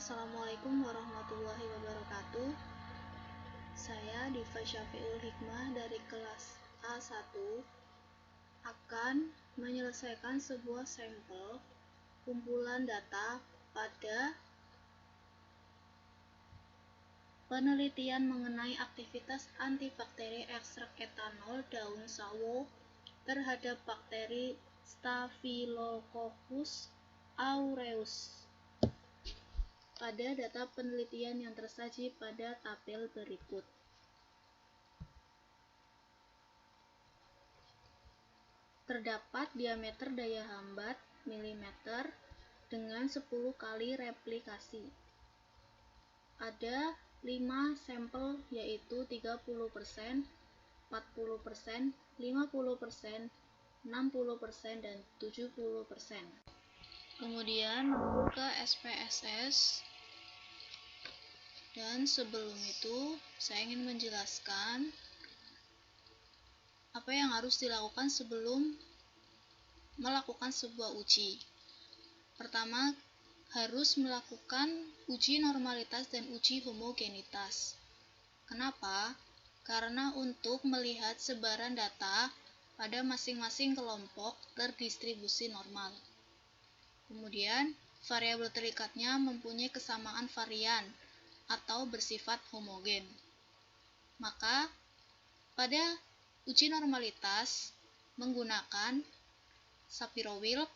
Assalamualaikum warahmatullahi wabarakatuh. Saya Diva Syafiul Hikmah dari kelas A1 akan menyelesaikan sebuah sampel kumpulan data pada penelitian mengenai aktivitas antibakteri ekstrak etanol daun sawo terhadap bakteri Staphylococcus aureus pada data penelitian yang tersaji pada tabel berikut. Terdapat diameter daya hambat mm dengan 10 kali replikasi. Ada 5 sampel yaitu 30%, 40%, 50%, 60%, dan 70%. Kemudian masuk ke SPSS. Dan sebelum itu, saya ingin menjelaskan apa yang harus dilakukan sebelum melakukan sebuah uji. Pertama, harus melakukan uji normalitas dan uji homogenitas. Kenapa? Karena untuk melihat sebaran data pada masing-masing kelompok terdistribusi normal. Kemudian, variabel terikatnya mempunyai kesamaan varian atau bersifat homogen. Maka, pada uji normalitas menggunakan Shapiro-Wilk.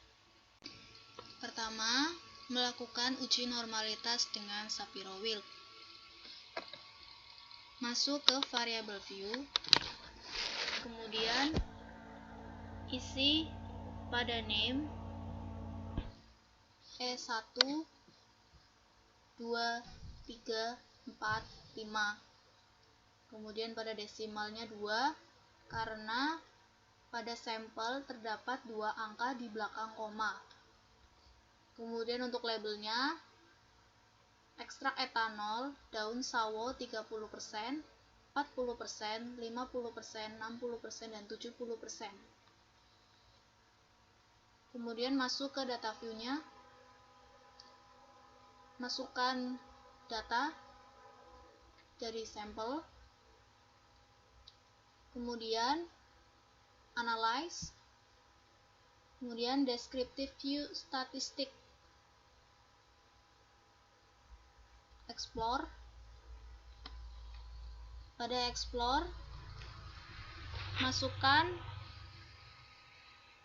Pertama, melakukan uji normalitas dengan Shapiro-Wilk. Masuk ke variable view. Kemudian, isi pada name E1, 2, 3, 4, 5. Kemudian pada desimalnya 2, karena pada sampel terdapat 2 angka di belakang koma. Kemudian untuk labelnya, ekstrak etanol daun sawo 30%, 40%, 50%, 60%, dan 70%. Kemudian masuk ke data view-nya, masukkan data dari sampel, kemudian analyze, kemudian descriptive view statistik, explore. Pada explore, masukkan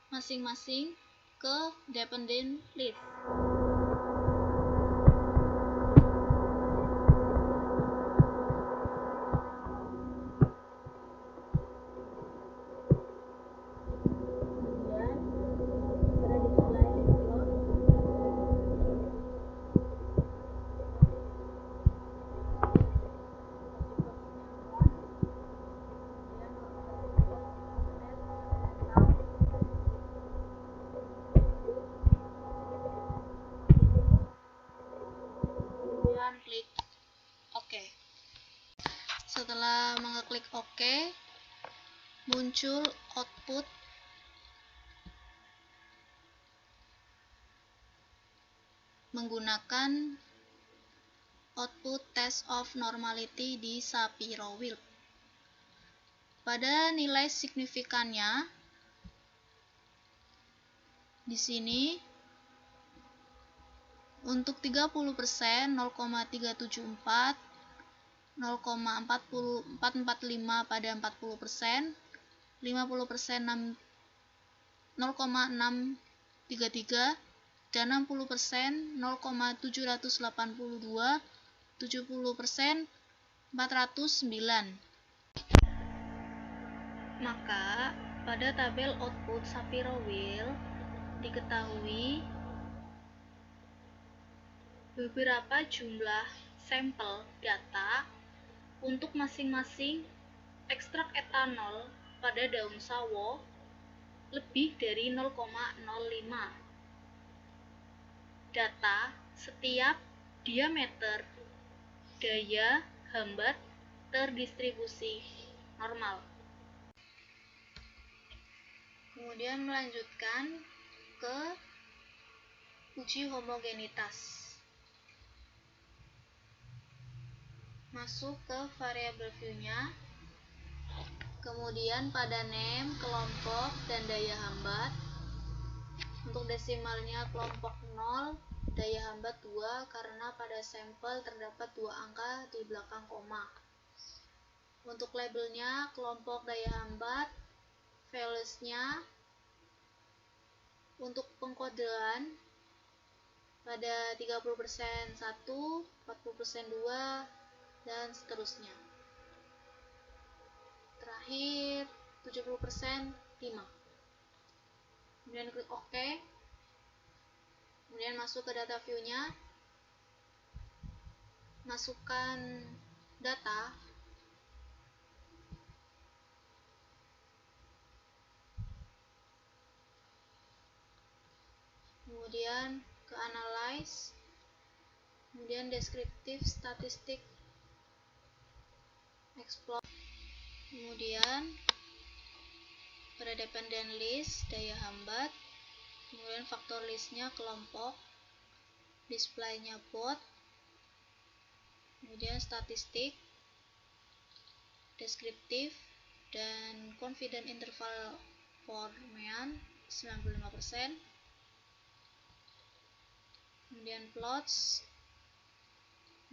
masing-masing ke dependent list. Klik OK. Setelah mengeklik OK, muncul output menggunakan output test of normality di Shapiro-Wilk. Pada nilai signifikannya di sini untuk 30% 0,374, 0,445 pada 40%, 50% 0,633, dan 60% 0,782, 70% 409. Maka pada tabel output Shapiro-Wilk diketahui beberapa jumlah sampel data untuk masing-masing ekstrak etanol pada daun sawo lebih dari 0,05. Data setiap diameter daya hambat terdistribusi normal. Kemudian melanjutkan ke uji homogenitas. masuk ke variable view-nya, kemudian pada name, kelompok, dan daya hambat. Untuk desimalnya kelompok 0, daya hambat 2 karena pada sampel terdapat 2 angka di belakang koma. Untuk labelnya kelompok daya hambat, values-nya. Untuk pengkodean pada 30% 1, 40% 2, dan seterusnya. Terakhir 70% 5. Kemudian klik OK. Kemudian masuk ke data view-nya. Masukkan data. Kemudian ke analyze. Kemudian deskriptif statistik explore. Kemudian pada dependent list daya hambat, kemudian faktor listnya kelompok, displaynya bot, kemudian statistik, deskriptif, dan confidence interval for mean 95%. Kemudian plots,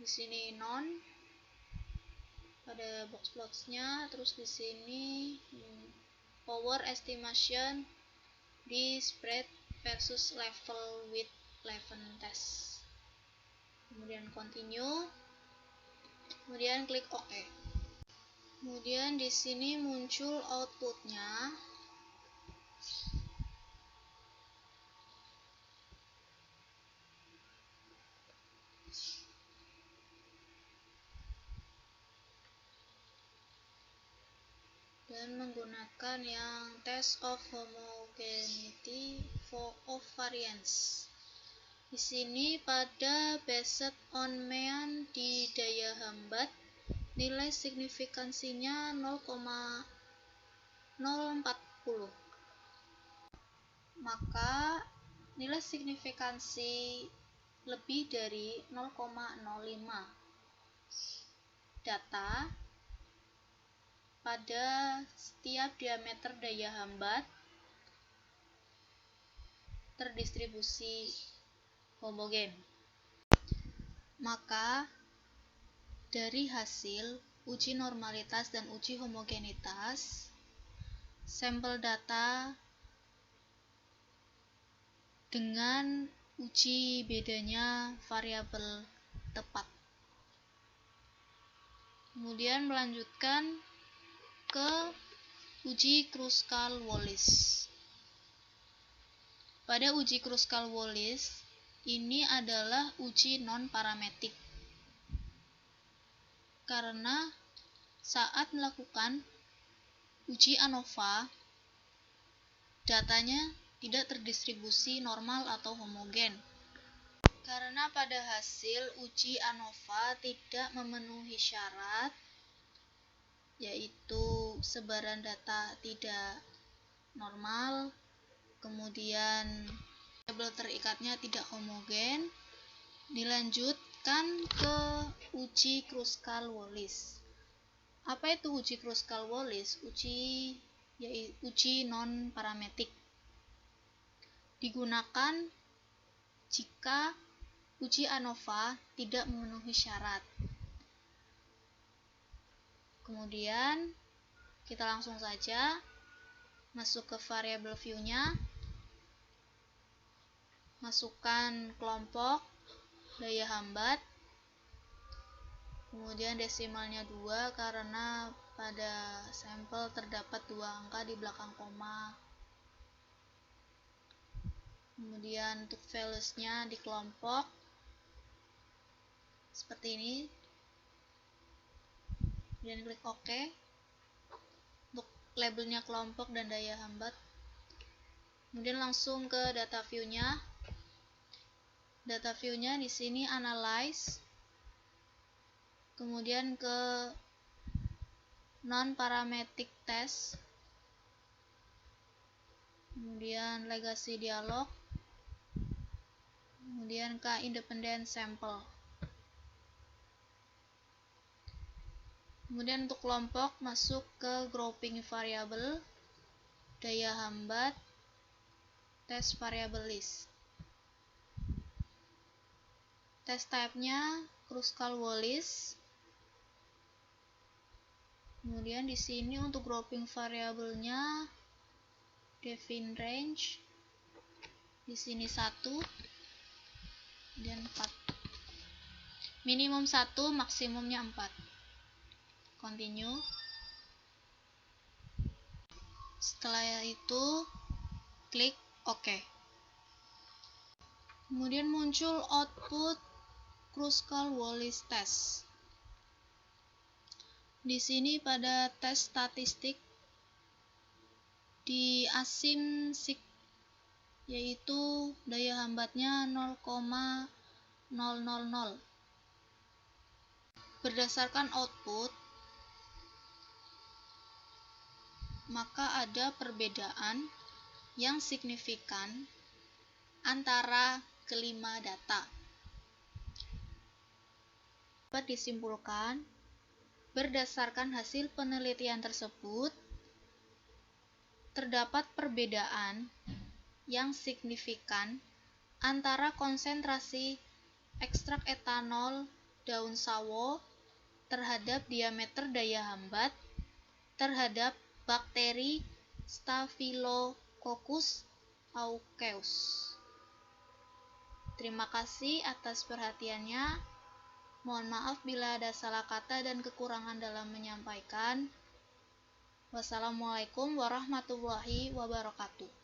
di sini non pada box plotsnya, terus di sini power estimation di spread versus level with 11 test. Kemudian continue, kemudian klik OK. Kemudian di sini muncul outputnya. Dan menggunakan yang test of homogeneity of variance. Di sini pada based on mean di daya hambat, nilai signifikansinya 0,040. Maka nilai signifikansi lebih dari 0,05. Data pada setiap diameter daya hambat terdistribusi homogen. Maka dari hasil uji normalitas dan uji homogenitas, sampel data dengan uji bedanya variabel tepat. Kemudian melanjutkan ke uji Kruskal-Wallis. Pada uji Kruskal-Wallis, ini adalah uji non-parametik. Karena saat melakukan uji ANOVA, datanya tidak terdistribusi normal atau homogen. Karena pada hasil uji ANOVA tidak memenuhi syarat, yaitu sebaran data tidak normal, kemudian variabel terikatnya tidak homogen, dilanjutkan ke uji Kruskal-Wallis. Apa itu uji Kruskal-Wallis? Uji non-parametik. Digunakan jika uji ANOVA tidak memenuhi syarat. Kemudian kita langsung saja masuk ke variable view-nya, masukkan kelompok daya hambat, kemudian desimalnya 2 karena pada sampel terdapat 2 angka di belakang koma. Kemudian untuk values-nya di kelompok seperti ini. Kemudian klik OK. Untuk labelnya kelompok dan daya hambat. Kemudian langsung ke data view-nya. Data view-nya di sini analyze. Kemudian ke non-parametric test. Kemudian legacy dialog. Kemudian ke independent sample. Kemudian untuk kelompok masuk ke grouping variable, daya hambat, test variable list. Test type-nya Kruskal-Wallis. Kemudian di sini untuk grouping variabelnya define range. Di sini 1 dan 4. Minimum 1, maksimumnya 4. Continue. Setelah itu klik OK. Kemudian muncul output Kruskal-Wallis test. Di sini pada tes statistik di asim sig, yaitu daya hambatnya 0,000. Berdasarkan output, maka ada perbedaan yang signifikan antara kelima data. Dapat disimpulkan, berdasarkan hasil penelitian tersebut, terdapat perbedaan yang signifikan antara konsentrasi ekstrak etanol daun sawo terhadap diameter daya hambat terhadap bakteri Staphylococcus aureus. Terima kasih atas perhatiannya. Mohon maaf bila ada salah kata dan kekurangan dalam menyampaikan. Wassalamualaikum warahmatullahi wabarakatuh.